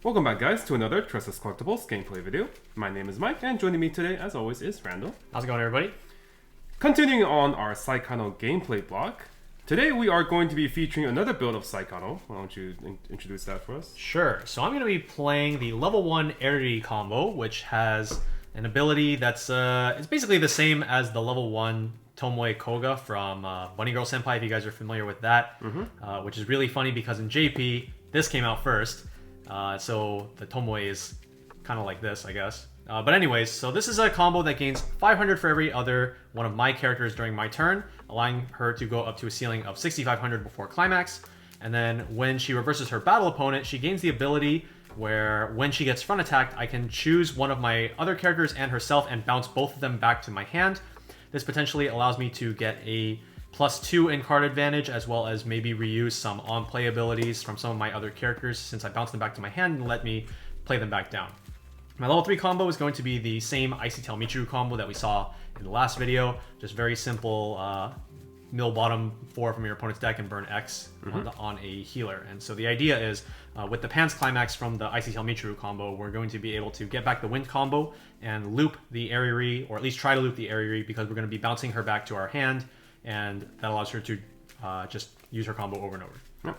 Welcome back, guys, to another Tressa's Collectibles gameplay video. My name is Mike, and joining me today, as always, is Randall. How's it going, everybody? Continuing on our Saekano gameplay block, today we are going to be featuring another build of Saekano. Why don't you introduce that for us? Sure. So I'm going to be playing the level 1 Eriri combo, which has an ability that's it's basically the same as the level 1 Tomoe Koga from Bunny Girl Senpai, if you guys are familiar with that, which is really funny because in JP, this came out first. So the Tomoe is kind of like this, I guess. But anyways, so this is a combo that gains 500 for every other one of my characters during my turn, allowing her to go up to a ceiling of 6,500 before climax. And then when she reverses her battle opponent, she gains the ability where when she gets front attacked, I can choose one of my other characters and herself and bounce both of them back to my hand. This potentially allows me to get a +2 in card advantage, as well as maybe reuse some on-play abilities from some of my other characters since I bounce them back to my hand and let me play them back down. My level 3 combo is going to be the same Icy Tail Michiru combo that we saw in the last video. Just very simple, mill bottom 4 from your opponent's deck and burn X on a healer. And so the idea is, with the Pants Climax from the Icy Tail Michiru combo, we're going to be able to get back the Wind combo and loop the Eriri, or at least try to loop the Eriri, because we're going to be bouncing her back to our hand, and that allows her to just use her combo over and over. Yep.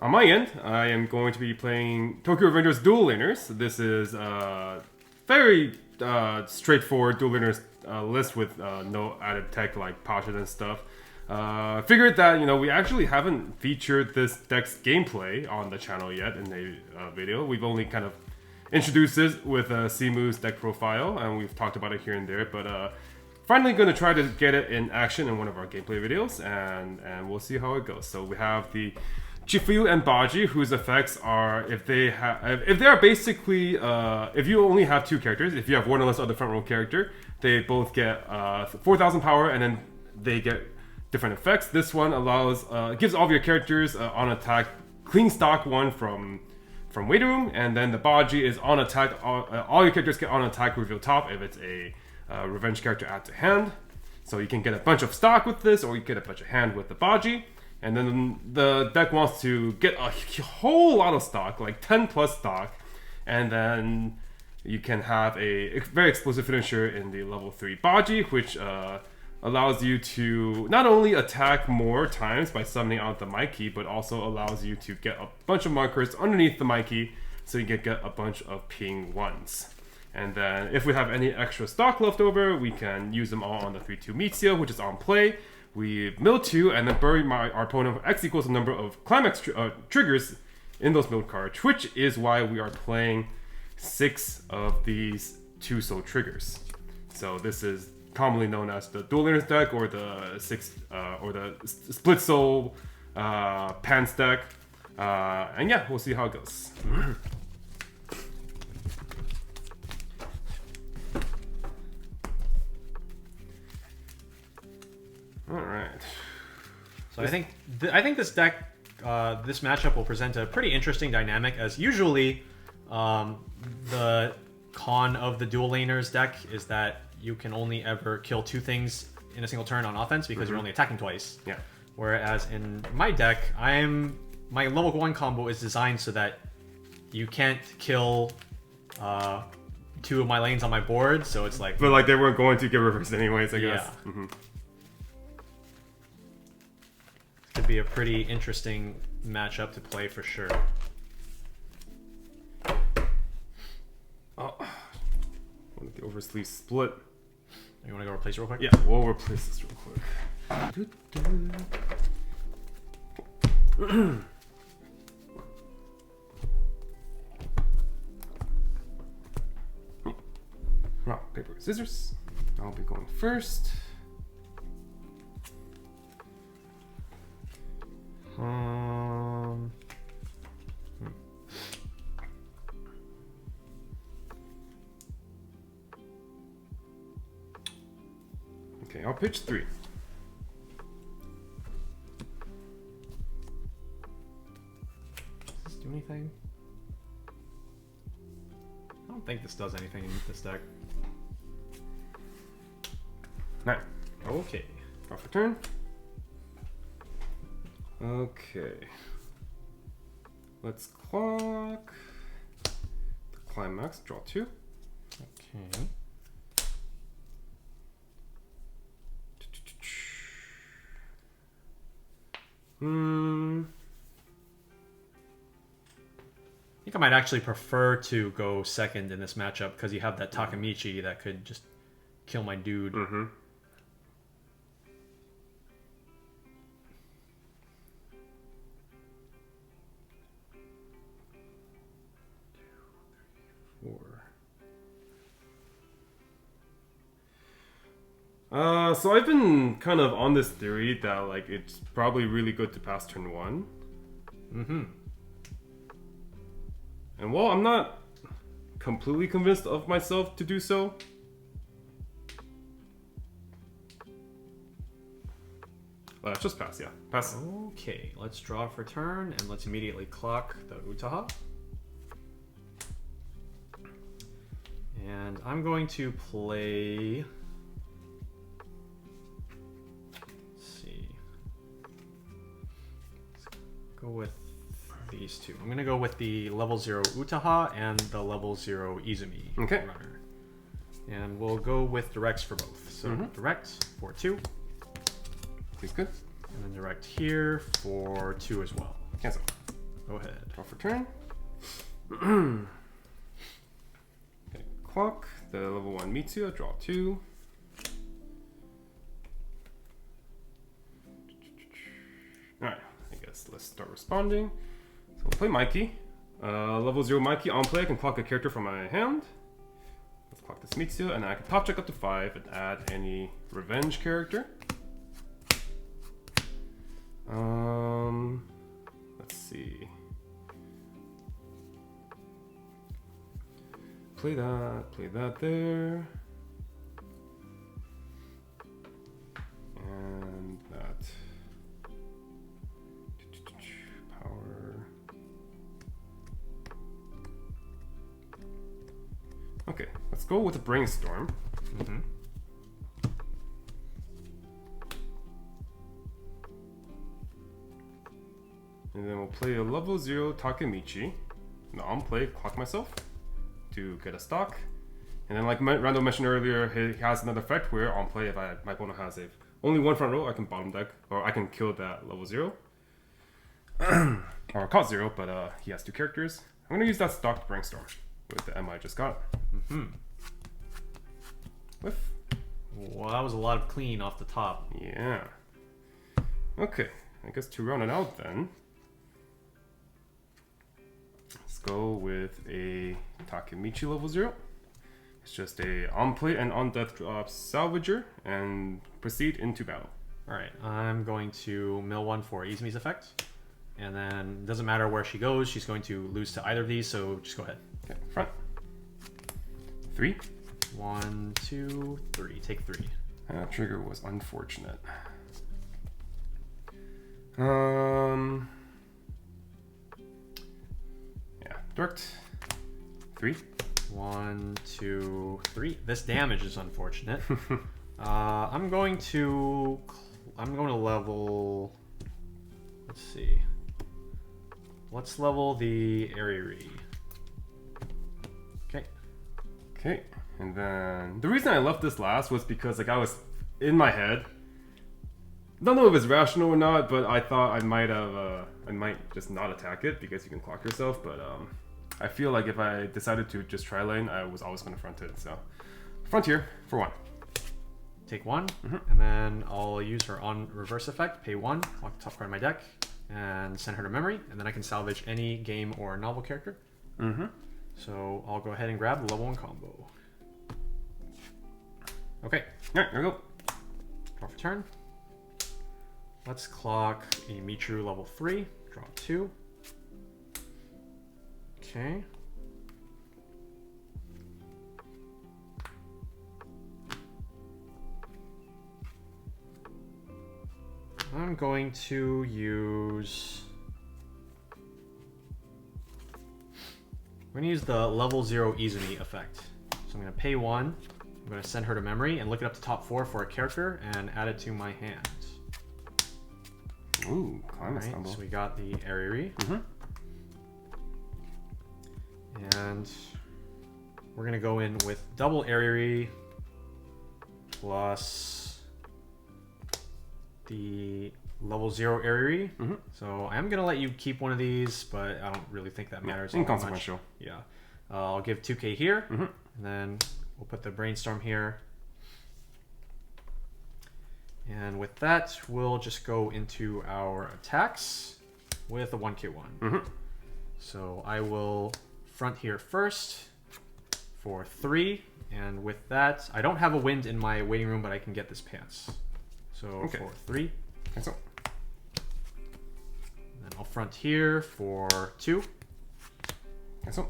On my end, I am going to be playing Tokyo Revengers Dual Laners. This is a very straightforward Dual Laners list with no added tech like pouches and stuff. Figured that, we actually haven't featured this deck's gameplay on the channel yet in a video. We've only kind of introduced it with Simu's deck profile, and we've talked about it here and there, but finally going to try to get it in action in one of our gameplay videos, and we'll see how it goes. So we have the Chifuyu and Baji, whose effects are if they are basically if you only have 2 characters, if you have one or less other front row character, they both get 4,000 power, and then they get different effects. This one allows gives all of your characters on attack clean stock 1 from waiting room, and then the Baji is on attack. All your characters get on attack reveal top if it's a revenge character add to hand. So you can get a bunch of stock with this, or you get a bunch of hand with the Baji. And then the deck wants to get a whole lot of stock, like 10 plus stock, and then you can have a very explosive finisher in the level 3 Baji, which allows you to not only attack more times by summoning out the Mikey, but also allows you to get a bunch of markers underneath the Mikey, so you can get a bunch of ping 1s. And then if we have any extra stock left over, we can use them all on the 3-2 Mitsuya, which is on play. We mill 2 and then bury our opponent with X equals the number of climax triggers in those milled cards, which is why we are playing 6 of these 2 soul triggers. So this is commonly known as the Dual Laners deck, or the SplitSoul Pants deck. And yeah, we'll see how it goes. All right. So I think this deck, this matchup will present a pretty interesting dynamic, as usually the con of the Dual Laners deck is that you can only ever kill 2 things in a single turn on offense because you're only attacking twice. Yeah. Whereas in my deck, my level 1 combo is designed so that you can't kill 2 of my lanes on my board, so it's like... But like they weren't going to get reversed anyways, I guess. Yeah. Could be a pretty interesting matchup to play for sure. Oh, want the oversleeve split. You want to go replace it real quick? Yeah, we'll replace this real quick. Rock, paper, scissors. I'll be going first. Okay, I'll pitch 3. Does this do anything? I don't think this does anything in this deck. 9. Okay. Draw for turn. Okay. Let's clock. Climax, draw 2. Okay. I think I might actually prefer to go second in this matchup because you have that Takemichi that could just kill my dude. Mm-hmm. So I've been kind of on this theory that like it's probably really good to pass turn 1. Mm-hmm. And while I'm not completely convinced of myself to do so, just pass, yeah. Pass. Okay, let's draw for turn and let's immediately clock the Utaha. And I'm going to play... Let's see. Let's go with these two. I'm going to go with the level 0 Utaha and the level 0 Izumi runner. And we'll go with directs for both. So direct for 2. He's good. And then direct here for 2 as well. Cancel. Go ahead. Draw for turn. Okay, clock the level 1 Mitsuya, draw 2. Alright, I guess let's start responding. So we'll play Mikey. Level 0 Mikey on play, I can clock a character from my hand. Let's clock this Mitsuya, and then I can top check up to 5 and add any revenge character. Let's see. Play that there. And that. Power. Okay, let's go with a brainstorm. And then we'll play a level 0 Takemichi. And on play, clock myself to get a stock. And then like Randall mentioned earlier, he has another effect where on play, if my opponent has only one front row, I can bottom deck, or I can kill that level 0. Or cost 0, but he has 2 characters. I'm gonna use that stock to brainstorm with the M I just got. Whiff. Well, that was a lot of clean off the top. Yeah. Okay, I guess to round it out then, let's go with a Takemichi level 0. It's just a on play and on death drop salvager and proceed into battle. Alright, I'm going to mill 1 for Izumi's effect. And then it doesn't matter where she goes, she's going to lose to either of these, so just go ahead. Okay, front. 3. 1, 2, 3. Take 3. That trigger was unfortunate. Yeah, direct. 3. 1, 2, 3. This damage is unfortunate. I'm going to level. Let's see. Let's level the Eriri. Okay. Okay, and then the reason I left this last was because like I was in my head. Don't know if it's rational or not, but I thought I might just not attack it because you can clock yourself. But I feel like if I decided to just try lane, I was always going to front it. So frontier for 1. Take 1, and then I'll use her on reverse effect. Pay 1, lock the top card of my deck, and send her to memory, and then I can salvage any game or novel character. So I'll go ahead and grab the level 1 combo. Okay. Alright, here we go. Draw for turn. Let's clock a Michiru level 3. Draw 2. Okay. I'm going to use... We're going to use the level 0 Izumi effect. So I'm going to pay 1. I'm going to send her to memory and look it up to top 4 for a character and add it to my hand. Ooh, Climax Alright, combo. so we got the Eriri. And we're going to go in with double Eriri plus the level 0 Eriri. So I am going to let you keep one of these, but I don't really think that matters. Inconsequential. Yeah. I'll give 2k here, and then we'll put the Brainstorm here. And with that, we'll just go into our attacks with a 1k1. So I will front here first for 3. And with that, I don't have a wind in my waiting room, but I can get this pants. So for 3. Excellent. Then I'll front here for 2. Excellent.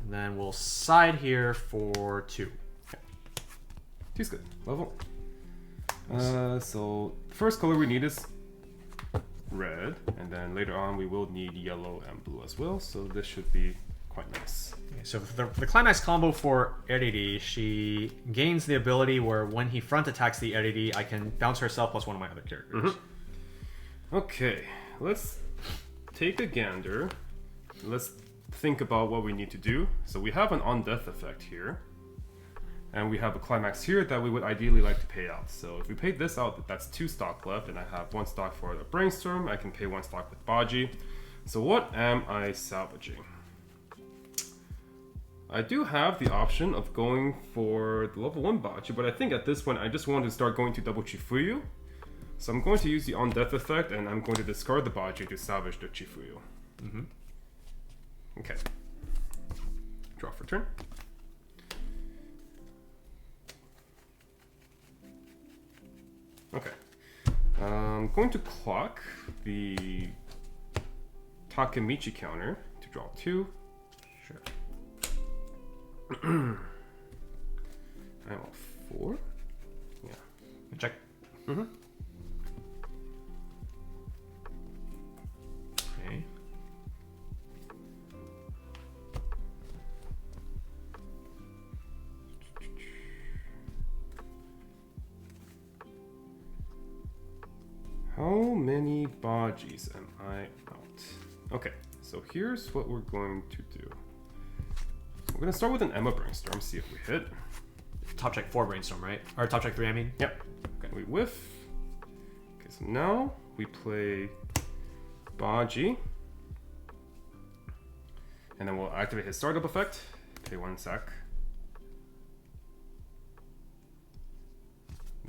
And then we'll side here for 2. Okay. 2's good. Level. So first color we need is red, and then later on we will need yellow and blue as well. So this should be quite nice. Okay, so the climax combo for Eriri, she gains the ability where when he front attacks the Eriri, I can bounce herself plus one of my other characters. Okay, let's take a gander. Let's think about what we need to do. So we have an on-death effect here. And we have a climax here that we would ideally like to pay out. So if we pay this out, that's 2 stock left, and I have 1 stock for the Brainstorm. I can pay 1 stock with Baji. So what am I salvaging? I do have the option of going for the level 1 Baji, but I think at this point I just want to start going to double Chifuyu. So I'm going to use the on-death effect, and I'm going to discard the Baji to salvage the Chifuyu. Okay. Draw for turn. Okay. I'm going to clock the Takemichi counter to draw 2. Sure. I'm on 4. Yeah. Check. Okay. How many Bajis am I out? Okay, so here's what we're going to do. We're going to start with an Emma Brainstorm, see if we hit. Top check 4 Brainstorm, right? Or top check 3, I mean? Yep. Okay, we whiff. Okay, so now we play Baji. And then we'll activate his startup effect. Pay 1 sack.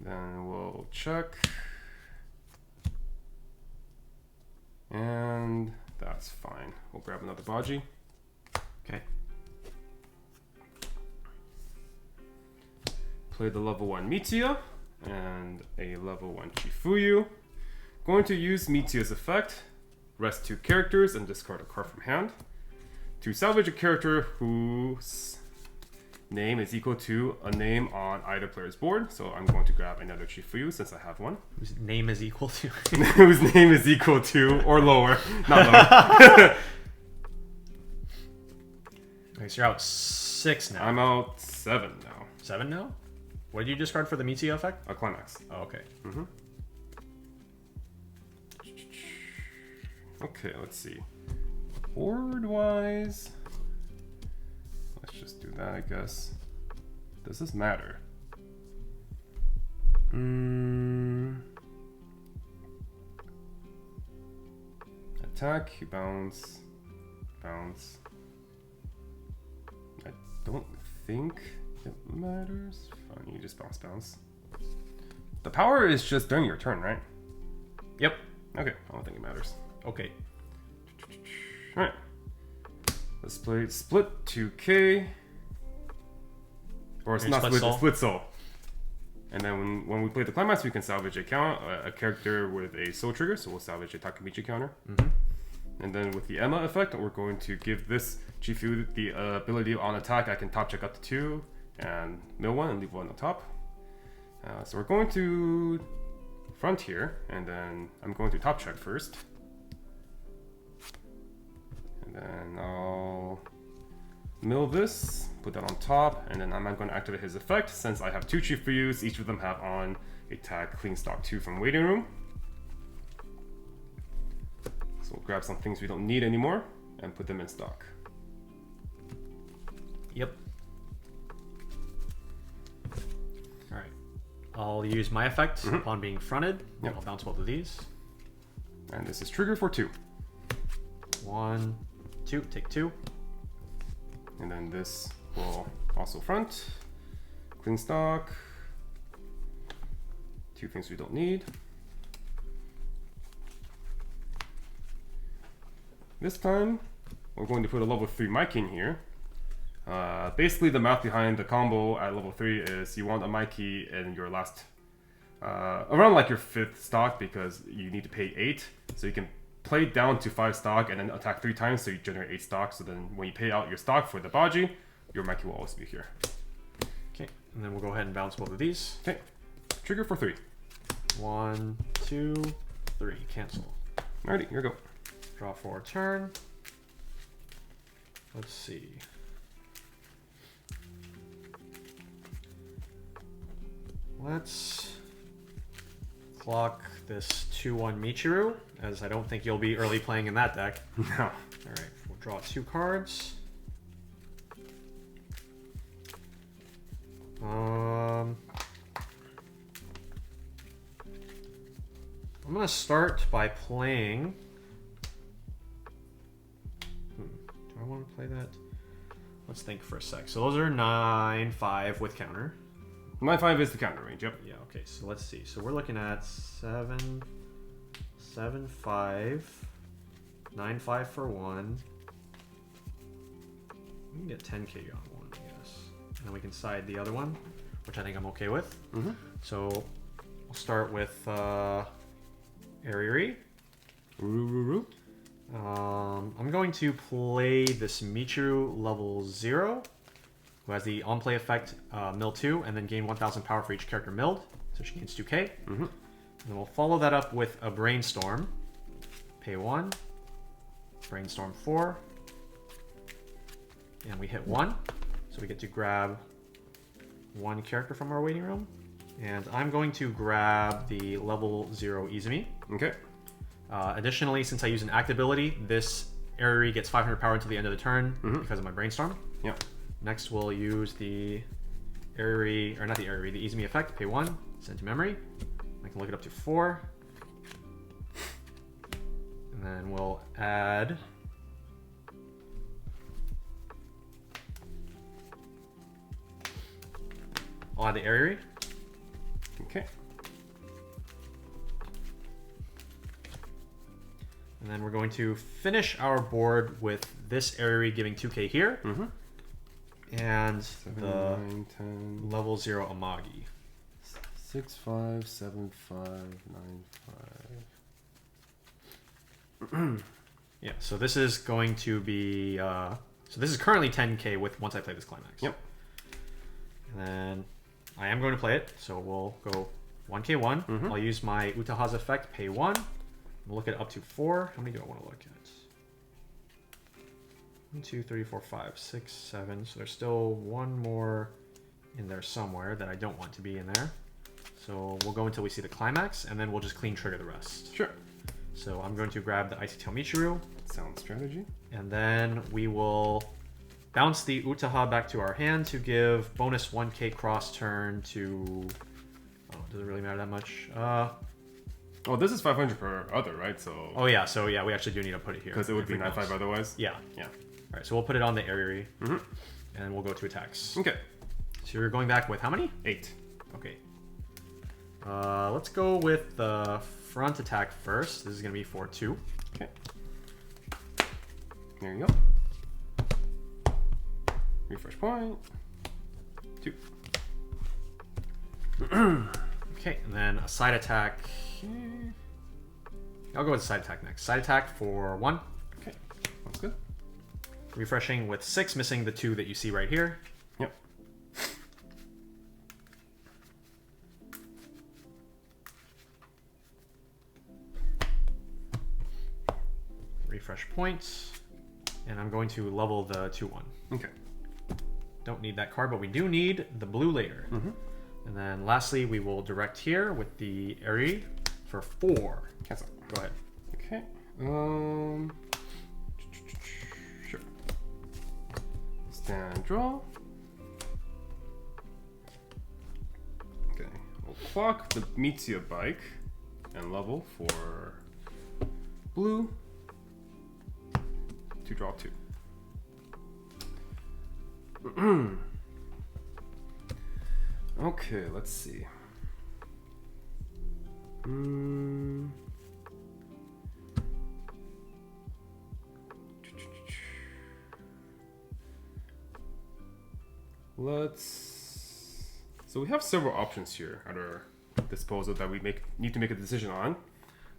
Then we'll check. And that's fine. We'll grab another Baji. Okay. Play the level 1 Mitsuya and a level 1 Chifuyu. Going to use Mitsuya's effect, rest 2 characters and discard a card from hand to salvage a character whose name is equal to a name on either player's board. So I'm going to grab another Chifuyu since I have one. Whose name is equal to? Whose name is equal to or lower. Not lower. Okay, so you're out 6 now. I'm out 7 now. 7 now? What did you discard for the Mitsuya effect? A climax. Oh, okay. Okay, let's see. Board-wise, let's just do that, I guess. Does this matter? Attack, you bounce, bounce. I don't think it matters. Fine, you just bounce. The power is just during your turn, right? Yep. Okay, I don't think it matters. Okay. Alright. Let's play Split 2K. Or it's not Split, it's SplitSoul. And then when we play the climax, we can salvage a character with a soul trigger, so we'll salvage a Takemichi counter. And then with the Emma effect, we're going to give this Chifu the ability on attack. I can top check up to 2 and mill 1 and leave 1 on top. So we're going to front here, and then I'm going to top check first. And then I'll mill this, put that on top, and then I'm going to activate his effect. Since I have 2 Chifuyus, each of them have on attack clean stock 2 from waiting room. So we'll grab some things we don't need anymore and put them in stock. Yep. I'll use my effect upon being fronted. Yep. I'll bounce both of these. And this is trigger for 2. 1, 2, take 2. And then this will also front. Clean stock. 2 things we don't need. This time, we're going to put a level 3 mic in here. Basically, the math behind the combo at level 3 is you want a Mikey in your last, around like your 5th stock, because you need to pay 8. So you can play down to 5 stock and then attack 3 times, so you generate 8 stock. So then when you pay out your stock for the Baji, your Mikey will always be here. Okay, and then we'll go ahead and bounce both of these. Okay, trigger for 3. 1, 2, 3, cancel. Alrighty, here we go. Draw for a turn. Let's see. Let's clock this 2/1 Michiru, as I don't think you'll be early playing in that deck. No. Alright, we'll draw 2 cards. I'm gonna start by playing. Do I want to play that? Let's think for a sec. So those are 9/5 with counter. 9/5 is the counter range, yep. Yeah, okay, so let's see. So we're looking at 7/5, 9/5 for 1. We can get 10k on 1, I guess. And then we can side the other one, which I think I'm okay with. So we'll start with Eriri. I'm going to play this Michiru level 0, who has the on-play effect mill 2, and then gain 1000 power for each character milled, so she gains 2k. And then we'll follow that up with a Brainstorm. Pay 1, Brainstorm 4, and we hit 1, so we get to grab 1 character from our waiting room. And I'm going to grab the level 0 Izumi. Okay. Additionally, since I use an act ability, this Eriri gets 500 power until the end of the turn because of my Brainstorm. Yeah. Next, we'll use the Eriri, or not the Eriri, the Izumi effect. Pay 1, send to memory. I can look it up to 4. And then we'll add the Eriri. Okay. And then we're going to finish our board with this Eriri giving 2k here. And 7, the 9, 10. level 0 Amagi. 6, 5, 7, 5, 9, 5. Yeah, so this is going to be... so this is currently 10k with once I play this climax. Yep. And then I am going to play it, so we'll go 1k1. I'll use my Utaha's effect, pay 1. We'll look at up to 4. How many do I want to look at? 1, 2, 3, 4, 5, 6, 7. So there's still one more in there somewhere that I don't want to be in there. So we'll go until we see the climax, and then we'll just clean trigger the rest. Sure. So I'm going to grab the Icy Tail Michiru. Sound strategy. And then we will bounce the Utaha back to our hand to give bonus 1k cross turn to... Oh, does it really matter that much? Oh, this is 500 per other, right? So. Oh yeah, so yeah, we actually do need to put it here. Because it would be if we 9/5 bounce. otherwise. Yeah. Yeah. All right, so we'll put it on the Eriri, and we'll go to attacks. Okay. So you're going back with how many? 8. Okay. Let's go with the front attack first. This is going to be for 2. Okay. There you go. Refresh point. 2. Okay, and then a side attack. I'll go with a side attack next. Side attack for 1. Okay. That's good. Refreshing with 6, missing the 2 that you see right here. Yep. Refresh points. And I'm going to level the 2/1. Okay. Don't need that card, but we do need the blue later. And then lastly, we will direct here with the Eriri for 4. Cancel. Go ahead. Okay. Sure. Stand draw. Okay. We'll clock the Mitsuya bike and level for blue to draw 2. Okay, let's see. So we have several options here at our disposal that we need to make a decision on.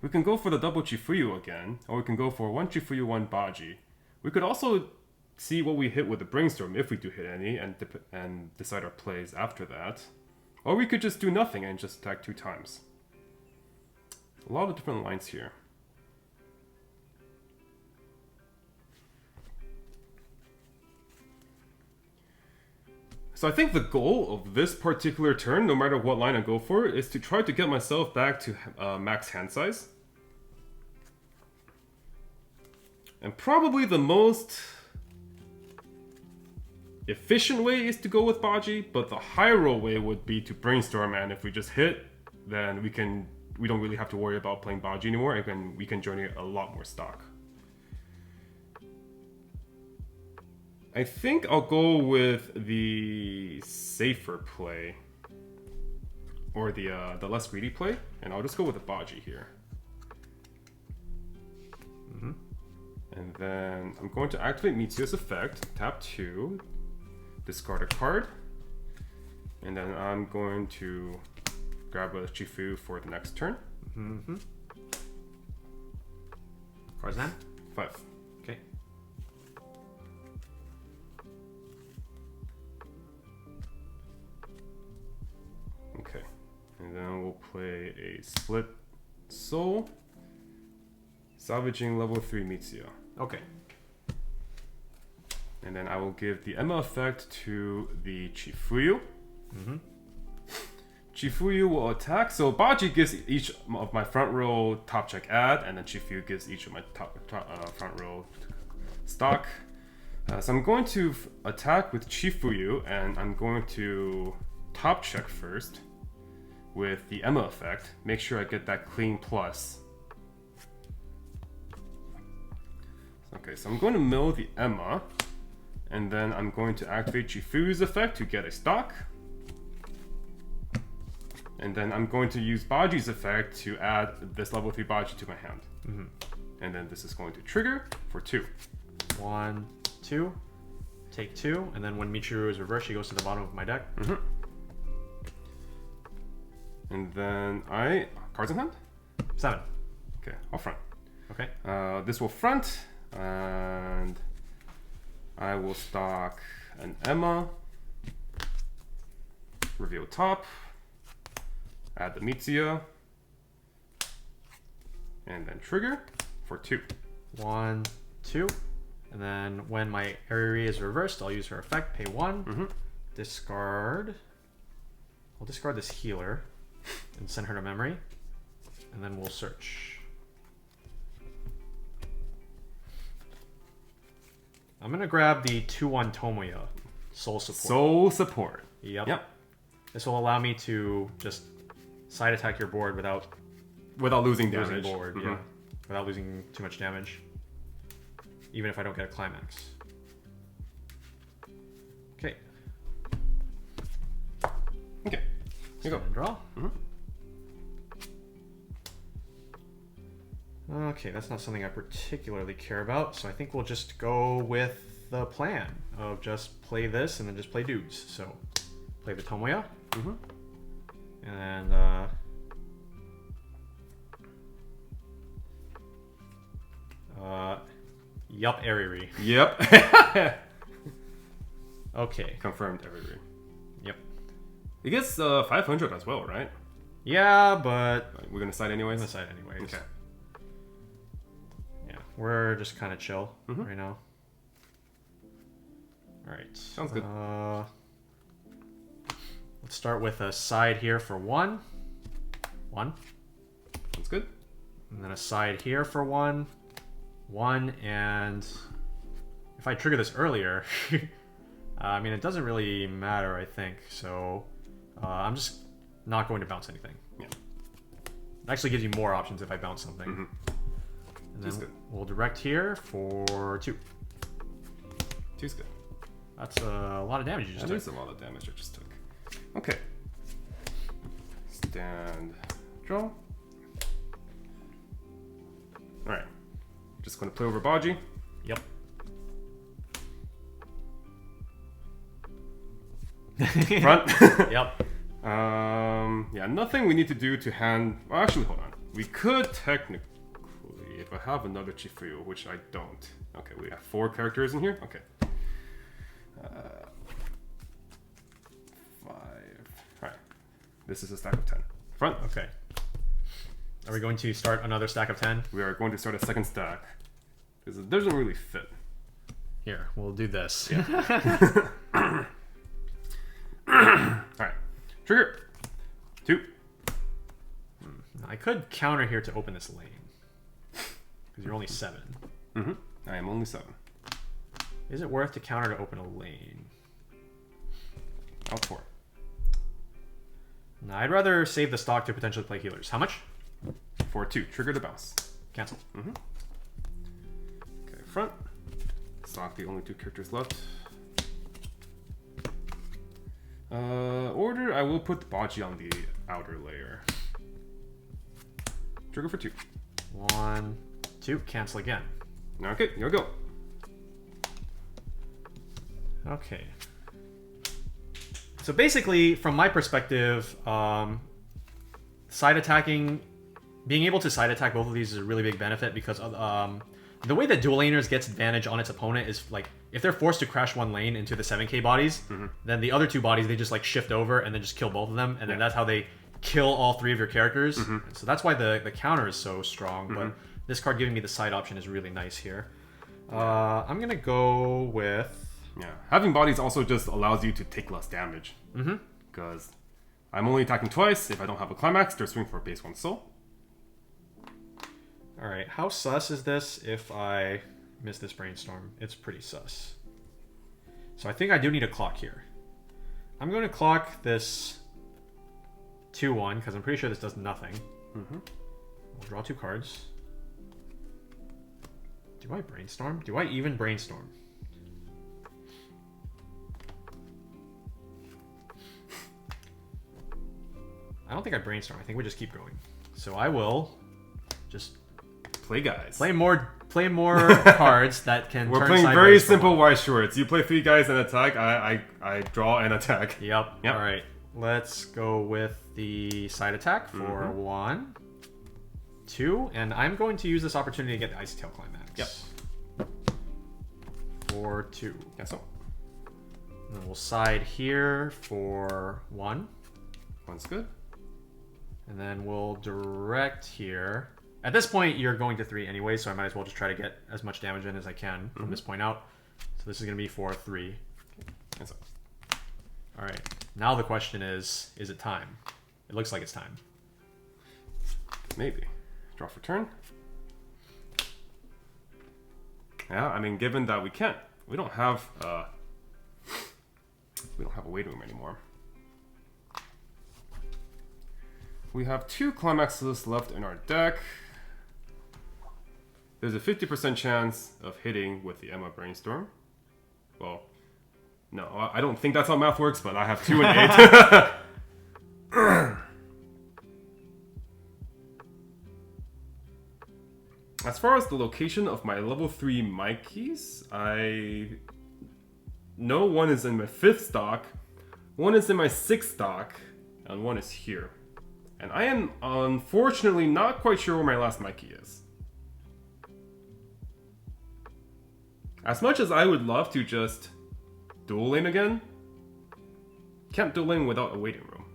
We can go for the double Chifuyu again, or we can go for 1 Chifuyu, 1 Baji. We could also see what we hit with the brainstorm, if we do hit any, and decide our plays after that. Or we could just do nothing and just attack 2 times. A lot of different lines here. So I think the goal of this particular turn, no matter what line I go for, is to try to get myself back to max hand size. And probably the most efficient way is to go with Baji, but the high roll way would be to brainstorm, and if we just hit, then we don't really have to worry about playing Baji anymore, and we can generate a lot more stock. I think I'll go with the safer play, or the less greedy play, and I'll just go with the Baji here. And then I'm going to activate Mitsuya's effect, tap 2, discard a card, and then I'm going to grab a Chifuyu for the next turn. Cards in hand? 5. Okay. Okay, and then we'll play a SplitSoul, salvaging level 3 Mitsuya. Okay. And then I will give the Emma effect to the Chifuyu. Chifuyu will attack. So Baji gives each of my front row top check add, and then Chifuyu gives each of my front row stock. So I'm going to attack with Chifuyu, and I'm going to top check first with the Emma effect. Make sure I get that clean plus. Okay, so I'm going to mill the Emma, and then I'm going to activate Chifuyu's effect to get a stock. And then I'm going to use Baji's effect to add this level 3 Baji to my hand. And then this is going to trigger for 2. 1, 2. Take 2, and then when Michiru is reversed, she goes to the bottom of my deck. And then cards in hand? 7. Okay, I'll front. Okay. This will front, and I will stock an Emma, reveal top, add the Mitsuya, and then trigger for 2. 1, 2. And then when my Eriri is reversed, I'll use her effect, pay 1. Discard. I'll discard this healer and send her to memory. And then we'll search. I'm going to grab the 2-1 Tomoya, Soul Support. Soul Support. Yep. This will allow me to just side attack your board without losing damage. losing board, yeah. Without losing too much damage. Even if I don't get a climax. Okay. Okay. Here you go. Draw. Okay, that's not something I particularly care about, so I think we'll just go with the plan of just play this and then just play dudes. So, play the Tomoya. And yup, Eriri. Yep. Okay. Confirmed Eriri. Yep. It gets 500 as well, right? Yeah, but We're gonna side anyways? on the side anyways. Okay. Yeah, we're just kind of chill right now. Alright. Sounds good. Let's start with a side here for 1. 1. Sounds good. And then a side here for 1. 1, and if I trigger this earlier, I mean, it doesn't really matter, I think. So I'm just not going to bounce anything. Yeah. It actually gives you more options if I bounce something. And then we'll direct here for 2. 2's good. That's a lot of damage you just took. That is a lot of damage I just took. Okay. Stand. Draw. Alright. Just gonna play over Baji. Yep. Front. Yep. Yeah, nothing we need to do to hand. Well, actually, hold on. We could technically, if I have another Chifuyu, which I don't. Okay, we have 4 characters in here. Okay. 5. Alright. This is a stack of 10. Front. Okay. Are we going to start another stack of 10? We are going to start a second stack. Because it doesn't really fit. Here, we'll do this. Yeah. Alright. Trigger. 2. I could counter here to open this lane. Because you're only 7. I am only 7. Is it worth to counter to open a lane? Out 4. No, I'd rather save the stock to potentially play healers. How much? For 2. Trigger to bounce. Cancel. Okay, front. Stock the only 2 characters left. Order, I will put the Baji on the outer layer. Trigger for 2. 1, 2, cancel again. Okay, here we go. Okay. So basically, from my perspective, side attacking, being able to side attack both of these is a really big benefit because the way that dual laners gets advantage on its opponent is like if they're forced to crash one lane into the 7k bodies, then the other 2 bodies they just like shift over and then just kill both of them, and then that's how they kill all 3 of your characters. So that's why the counter is so strong. But this card giving me the side option is really nice here. I'm gonna go with. Yeah, having bodies also just allows you to take less damage. Because I'm only attacking twice. If I don't have a climax, they're swinging for a base 1 soul. Alright, how sus is this if I miss this brainstorm? It's pretty sus. So I think I do need a clock here. I'm going to clock this 2-1 because I'm pretty sure this does nothing. We'll draw 2 cards. Do I brainstorm? Do I even brainstorm? I don't think I brainstorm. I think we just keep going. So I will just Play guys. play more cards that can. We're turn playing sideways very for simple one. Weiss Schwarz. You play 3 guys and attack. I draw and attack. Yep. All right. Let's go with the side attack for 1, 2, and I'm going to use this opportunity to get the Icy Tail Climax. Yep. For 2. Yeah, so. And then we'll side here for 1. 1's good. And then we'll direct here. At this point, you're going to 3 anyway, so I might as well just try to get as much damage in as I can from this point out. So this is going to be for 3. Yeah, so. All right. Now the question is it time? It looks like it's time. Maybe. Draw for turn. Yeah, I mean, given that we don't have a waiting room anymore. We have 2 climaxes left in our deck. There's a 50% chance of hitting with the Emma Brainstorm. Well, no, I don't think that's how math works, but I have 2 and 8. As far as the location of my level 3 mic keys, I know 1 is in my 5th stock, 1 is in my 6th stock, and 1 is here. And I am unfortunately not quite sure where my last mic key is. As much as I would love to just dual lane again, can't dual lane without a waiting room.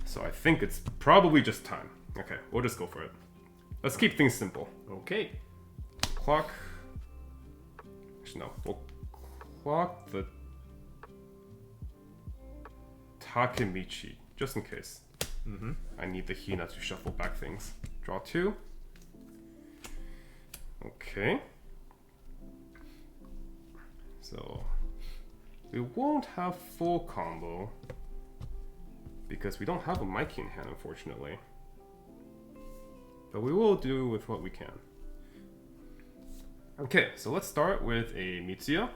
So I think it's probably just time. Okay, we'll just go for it. Let's keep things simple. Okay. Clock. Actually, no. We'll clock the Takemichi, just in case. I need the Hina to shuffle back things. Draw 2. Okay. So We won't have full combo because we don't have a Mikey in hand, unfortunately. But we will do with what we can. Okay, so let's start with a Mitsuya.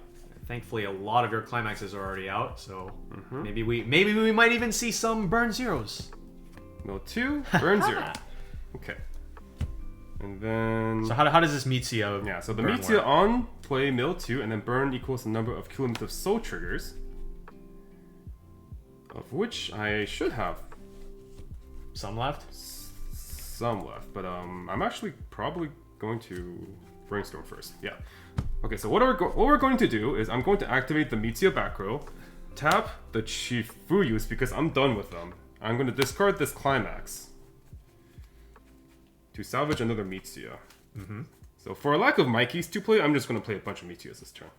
Thankfully, a lot of your climaxes are already out, so maybe we might even see some burn zeros. Mill 2, burn 0. Okay. And then... So how does this Mitsuya Yeah, so the burn Mitsuya work? on play mill 2, and then burn equals the number of cumulative soul triggers. Of which I should have Some left? some left, but I'm actually probably going to brainstorm first. Yeah. Okay, so what we're going to do is I'm going to activate the Mitsuya back row, tap the Chifuyus because I'm done with them. I'm going to discard this climax to salvage another Mitsuya. So for a lack of Mikeys to play, I'm just going to play a bunch of Mitsuyas this turn.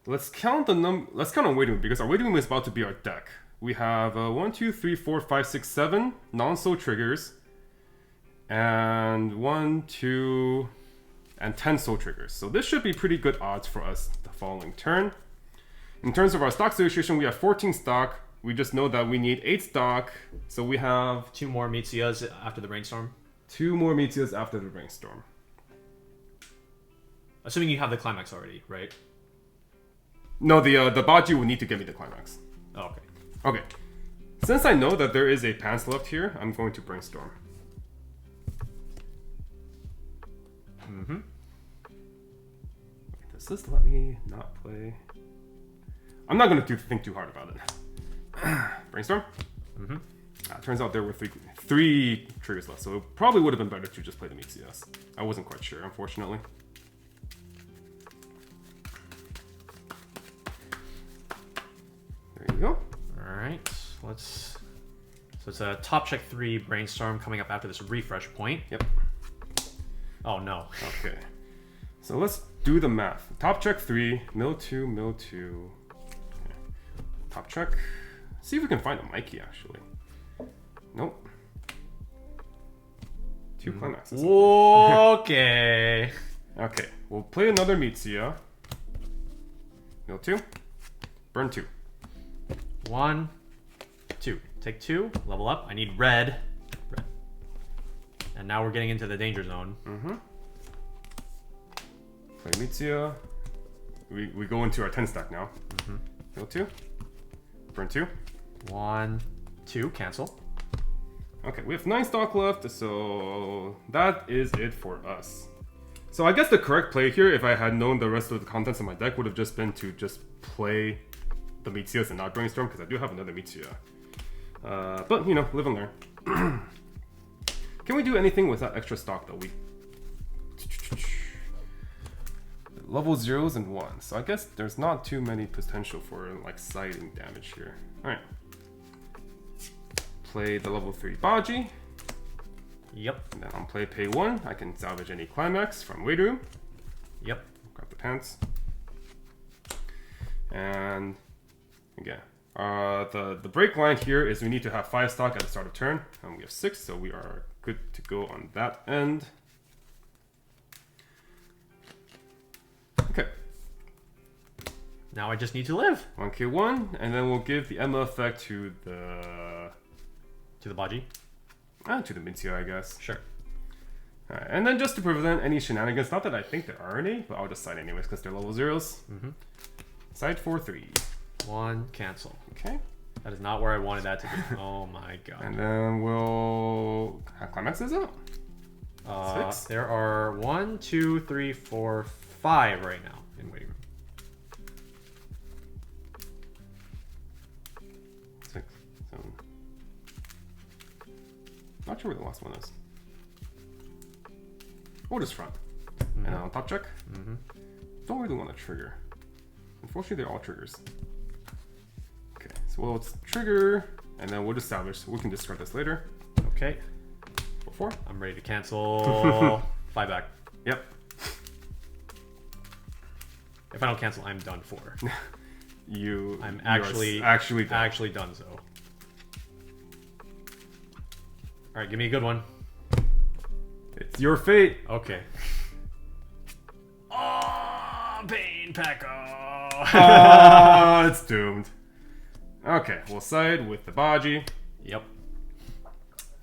Let's count on waiting room because our waiting room is about to be our deck. We have 1, 2, 3, 4, 5, 6, 7 non-soul triggers, and 1, 2, and 10 soul triggers. So this should be pretty good odds for us the following turn. In terms of our stock situation, we have 14 stock. We just know that we need 8 stock, so we have 2 more Mitsuyas after the brainstorm. 2 more Mitsuyas after the brainstorm. Assuming you have the climax already, right? No, the Baji will need to give me the climax. Oh, okay. Okay. Since I know that there is a pants left here, I'm going to brainstorm. Does this let me not play? I'm not going to think too hard about it. Brainstorm? Turns out there were three triggers left, so it probably would have been better to just play the Mitsuyas. I wasn't quite sure, unfortunately. There you go. Alright, let's... So it's a top check 3 brainstorm coming up after this refresh point. Yep. Oh no. Okay. So let's do the math. Top check 3, mill 2, mill 2. Okay. Top check. See if we can find a Mikey, actually. Nope. 2 climaxes. Okay. Okay, we'll play another Mitsuya. Mill 2. Burn 2. 1, 2. Take 2, level up. I need red. And now we're getting into the danger zone. Play Mitsuya. We go into our 10 stack now. Mill 2. Burn 2. 1, 2, cancel. Okay, we have 9 stock left, so that is it for us. So I guess the correct play here, if I had known the rest of the contents of my deck, would have just been to just play the Mitsuyas and not brainstorm, because I do have another Mitsuya. But, you know, live and learn. Can we do anything with that extra stock, though? Level 0s and 1s, so I guess there's not too many potential for, like, siding damage here. Alright. Play the level 3 Baji. Yep. And then on play 1, I can salvage any climax from Wait Room. Yep. Grab the pants. And again, the break line here is we need to have 5 stock at the start of turn, and we have 6, so we are good to go on that end. Okay. Now I just need to live. 1k1, and then we'll give the Emma effect to the Baji? to the Mitsuya, I guess. Sure. Alright, and then just to prevent any shenanigans, not that I think there are any, but I'll just side anyways because they're level 0s. Side for 3. 1, cancel. Okay. That is not where I wanted that to be. Oh my god. And then we'll have climaxes out. 6. There are 1, 2, 3, 4, 5 right now in waiting room. 6, 7. Not sure where the last one is. We'll just front. And then on top check. Don't really want to trigger. Unfortunately, they're all triggers. Okay, so we'll trigger, and then we'll just salvage. We can discard this later. Okay. 4. I'm ready to cancel. 5 back. Yep. If I don't cancel, I'm done for. I'm actually done so. Alright, give me a good one. It's your fate. Okay. Oh, Pain Packer. Oh, it's doomed. Okay, we'll side with the Baji. Yep.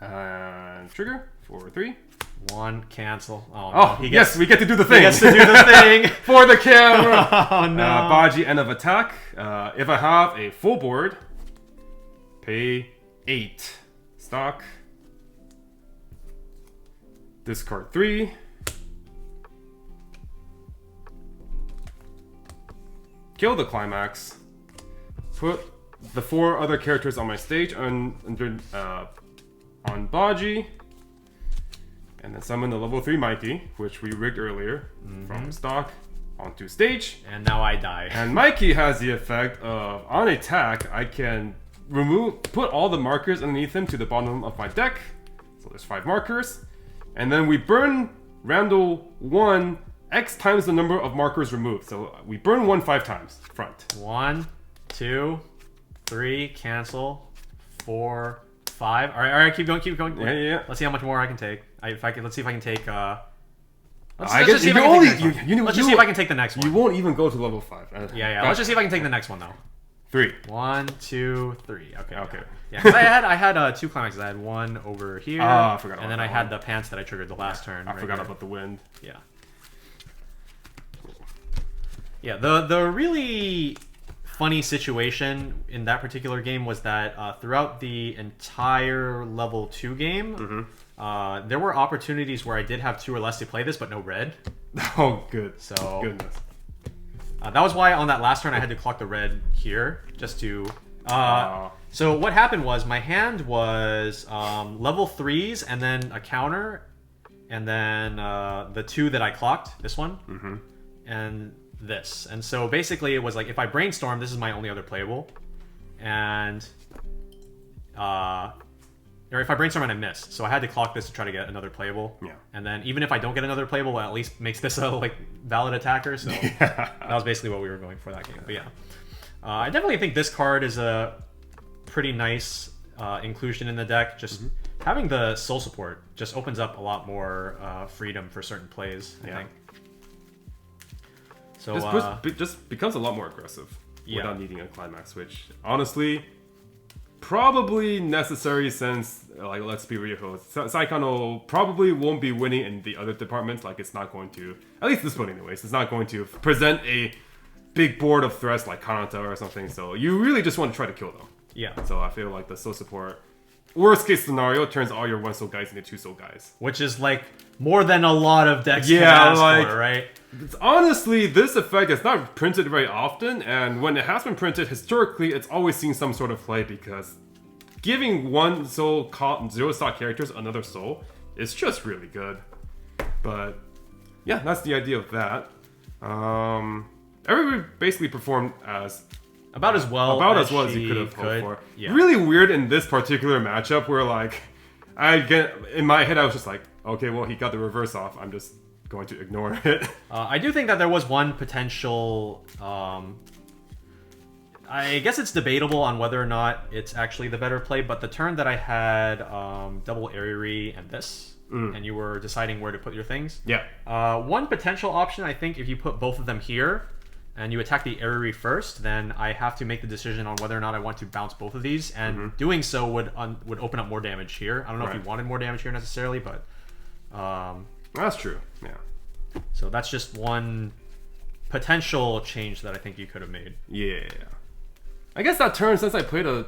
And trigger for 3. 1, cancel. Oh, no, yes, we get to do the thing. He gets to do the thing. For the camera. Oh, no. Baji, end of attack. If I have a full board, pay 8. Stock. Discard 3. Kill the climax. Put the 4 other characters on my stage on Baji. And then summon the level 3 Mikey, which we rigged earlier from stock onto stage. And now I die. And Mikey has the effect of, on attack, I can put all the markers underneath him to the bottom of my deck. So there's 5 markers. And then we burn Randall 1 X times the number of markers removed. So we burn 1 5 times. Front. 1, 2, 3, cancel. 4, 5. All right, keep going. Yeah. Let's see how much more I can take. Let's see if I can take. Let's I just guess see if you I can only take the next one. Let's just you see if I can take the next one. You won't even go to level 5. Yeah. Let's just see if I can take the next one though. 3. 1, 2, 3. Okay. Okay. Yeah, because I had 2 climaxes. I had one over here. I forgot. And then I had the pants that I triggered the last turn. I forgot about the wind. Yeah. Yeah. The really funny situation in that particular game was that throughout the entire level 2 game, there were opportunities where I did have 2 or less to play this, but no red. Oh, good. So goodness. That was why on that last turn I had to clock the red here just to. So what happened was my hand was level 3s and then a counter, and then the 2 that I clocked, this one, and this. And so basically it was like if I brainstorm, this is my only other playable, and or if I brainstorm and I miss, so I had to clock this to try to get another playable. Yeah. And then even if I don't get another playable, it at least makes this a valid attacker. So that was basically what we were going for that game. But yeah, I definitely think this card is a pretty nice inclusion in the deck. Just having the soul support just opens up a lot more freedom for certain plays, I think. So just becomes a lot more aggressive without needing a climax, which honestly probably necessary since, like, let's be real, Saekano probably won't be winning in the other departments. Like, it's not going to, at least this one anyways, it's not going to present a big board of threats like Kanata or something. So you really just want to try to kill them. Yeah. So I feel like the soul support, worst case scenario, turns all your 1 soul guys into 2 soul guys. Which is like more than a lot of decks can ask for, right? Honestly, this effect is not printed very often, and when it has been printed, historically, it's always seen some sort of play because giving 1 soul 0 stock characters another soul is just really good. But yeah, that's the idea of that. Everybody basically performed about as well as you could have hoped for. Yeah. Really weird in this particular matchup where, like, in my head I was just like, okay, well, he got the reverse off. I'm just going to ignore it. I do think that there was one potential. I guess it's debatable on whether or not it's actually the better play, but the turn that I had double Eriri and this, and you were deciding where to put your things. Yeah. One potential option, I think, if you put both of them here, and you attack the Eriri first, then I have to make the decision on whether or not I want to bounce both of these, and doing so would open up more damage here. I don't know if you wanted more damage here necessarily, but that's true. Yeah. So that's just one potential change that I think you could have made. Yeah. I guess that turn, since I played you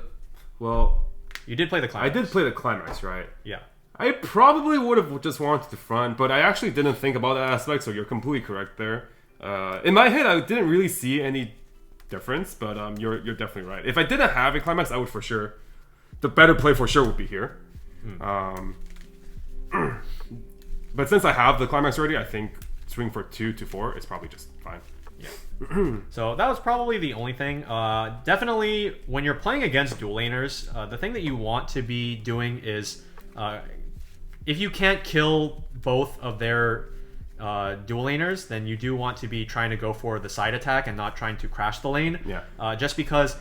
did play the climax. I did play the climax, right? Yeah. I probably would have just wanted to front, but I actually didn't think about that aspect, so you're completely correct there. In my head, I didn't really see any difference, but you're definitely right. If I didn't have a climax, I would for sure. The better play for sure would be here. But since I have the climax already, I think swing for 2 to 4 is probably just fine. Yeah. So that was probably the only thing. Definitely, when you're playing against dual laners, the thing that you want to be doing is, if you can't kill both of their dual laners, then you do want to be trying to go for the side attack and not trying to crash the lane. Yeah. Just because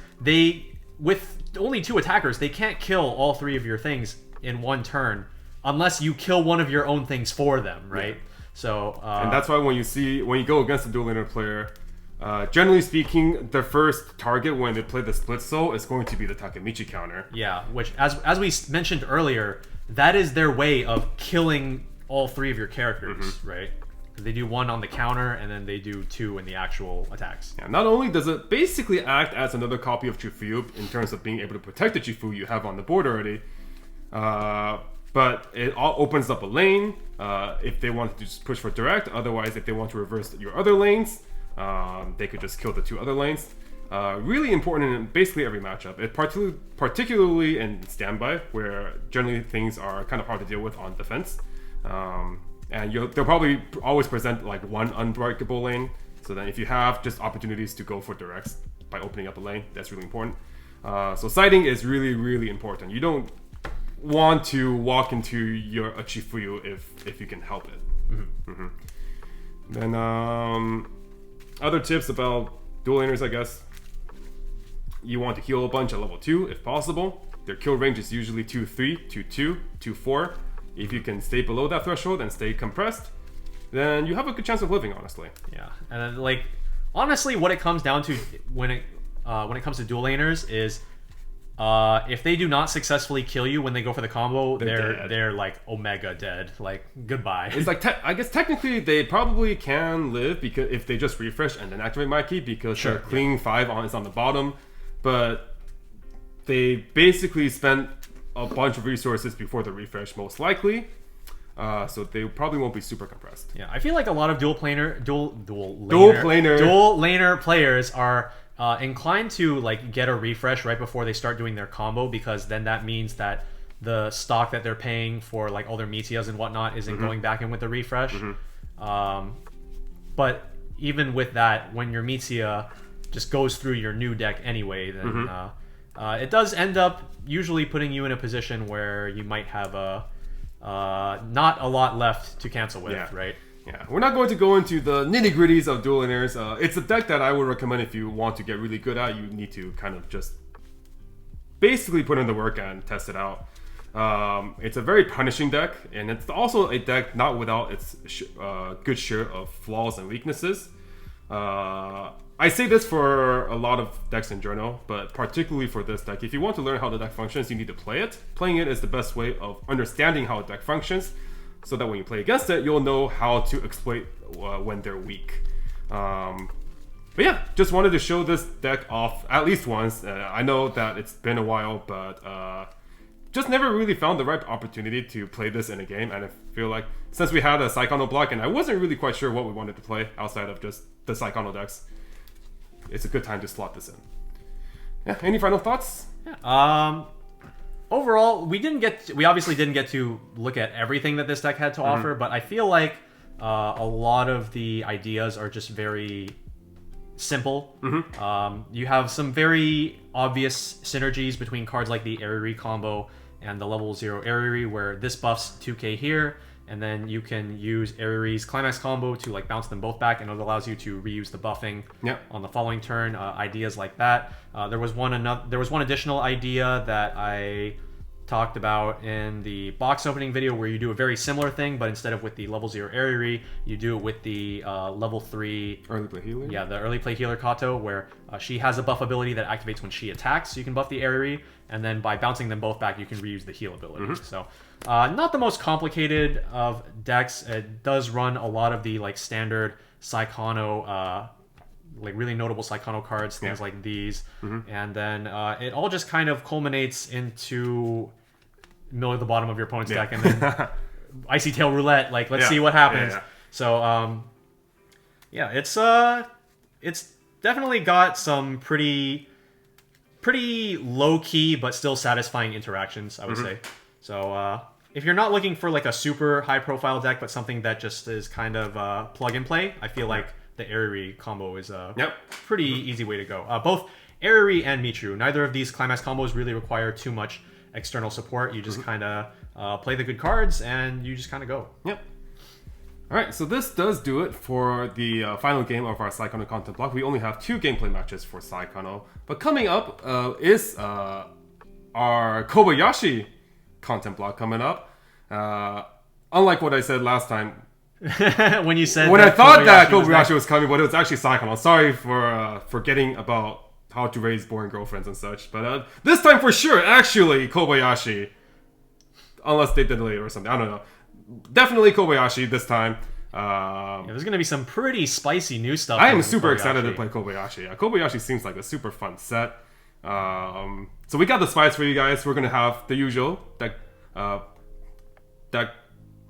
with only 2 attackers, they can't kill all 3 of your things in one turn unless you kill one of your own things for them, right? Yeah. So and that's why when you go against a dual laner player, Generally speaking, the first target when they play the SplitSoul is going to be the Takemichi counter. Yeah, which, as we mentioned earlier, that is their way of killing all three of your characters, right? They do one on the counter, and then they do two in the actual attacks. Yeah, not only does it basically act as another copy of Chifuyu in terms of being able to protect the Chifuyu you have on the board already, but it all opens up a lane if they want to just push for direct. Otherwise, if they want to reverse your other lanes, they could just kill the two other lanes. Really important in basically every matchup. It particularly in standby, where generally things are kind of hard to deal with on defense. And they'll probably always present like one unbreakable lane. So then if you have just opportunities to go for directs by opening up a lane, that's really important. So siding is really, really important. You don't want to walk into your Chifuyu if you can help it. Then other tips about dual laners, I guess. You want to heal a bunch at level 2 if possible. Their kill range is usually 2-3, 2-2, 2-4. If you can stay below that threshold and stay compressed, then you have a good chance of living, honestly. Yeah, and then, like, honestly, what it comes down to when it comes to dual laners is if they do not successfully kill you when they go for the combo, they're like Omega dead. Like, goodbye. It's like I guess technically they probably can live because if they just refresh and then activate my key because their clean 5 is on the bottom, but they basically spent a bunch of resources before the refresh, most likely. So they probably won't be super compressed. Yeah, I feel like a lot of dual laner players are inclined to like get a refresh right before they start doing their combo, because then that means that the stock that they're paying for like all their Metias and whatnot isn't going back in with the refresh. But even with that, when your Metia just goes through your new deck anyway, then it does end up usually putting you in a position where you might have not a lot left to cancel with, right? Yeah, we're not going to go into the nitty-gritties of dual laners. It's a deck that I would recommend if you want to get really good at. You need to kind of just basically put in the work and test it out. It's a very punishing deck, and it's also a deck not without its good share of flaws and weaknesses. I say this for a lot of decks in general, but particularly for this deck. If you want to learn how the deck functions, you need to play it. Playing it is the best way of understanding how a deck functions, so that when you play against it, you'll know how to exploit when they're weak. But yeah, just wanted to show this deck off at least once. I know that it's been a while, but just never really found the right opportunity to play this in a game. And I feel like since we had a Saekano block, and I wasn't really quite sure what we wanted to play outside of just the Saekano decks, it's a good time to slot this in. Yeah, any final thoughts? Yeah. Overall, we obviously didn't get to look at everything that this deck had to offer, but I feel like a lot of the ideas are just very simple. You have some very obvious synergies between cards like the Eriri combo and the level 0 Eriri, where this buffs 2k here, and then you can use Eriri's Climax combo to like bounce them both back, and it allows you to reuse the buffing on the following turn. Ideas like that. There was one additional idea that I talked about in the box opening video, where you do a very similar thing, but instead of with the level 0 Eriri, you do it with the level 3 early play healer. Yeah, the early play healer Kato, where she has a buff ability that activates when she attacks, so you can buff the Eriri, and then by bouncing them both back, you can reuse the heal ability. So not the most complicated of decks. It does run a lot of the like standard Saekano, like really notable Saekano cards, things like these, and then it all just kind of culminates into middle of the bottom of your opponent's deck, and then Icy Tail Roulette. Like, let's see what happens. So it's definitely got some pretty low key but still satisfying interactions, I would say. So if you're not looking for like a super high profile deck, but something that just is kind of plug and play, I feel like the Eriri combo is a pretty easy way to go. Both Eriri and Michiru, neither of these Climax combos really require too much external support. You just kind of play the good cards, and you just kind of go. Alright, so this does do it for the final game of our Saekano content block. We only have 2 gameplay matches for Saekano, but coming up is our Kobayashi content block coming up. Unlike what I said last time, when you said when I that thought that was Kobayashi was coming, but it was actually Saekano. Sorry for forgetting about how to raise boring girlfriends and such. But this time for sure, actually Kobayashi. Unless they did it later or something. I don't know. Definitely Kobayashi this time. There's going to be some pretty spicy new stuff. I am super excited to play Kobayashi. Kobayashi seems like a super fun set. So we got the spies for you guys. We're going to have the usual deck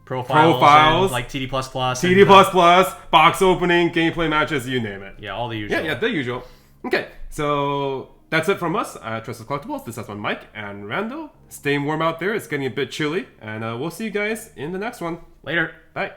profiles like TD++. TD++, box opening, gameplay matches, you name it. Yeah, all the usual. Yeah, the usual. Okay, so that's it from us at Tressa Collectibles. This has been Mike and Randall. Stay warm out there. It's getting a bit chilly. And we'll see you guys in the next one. Later. Bye.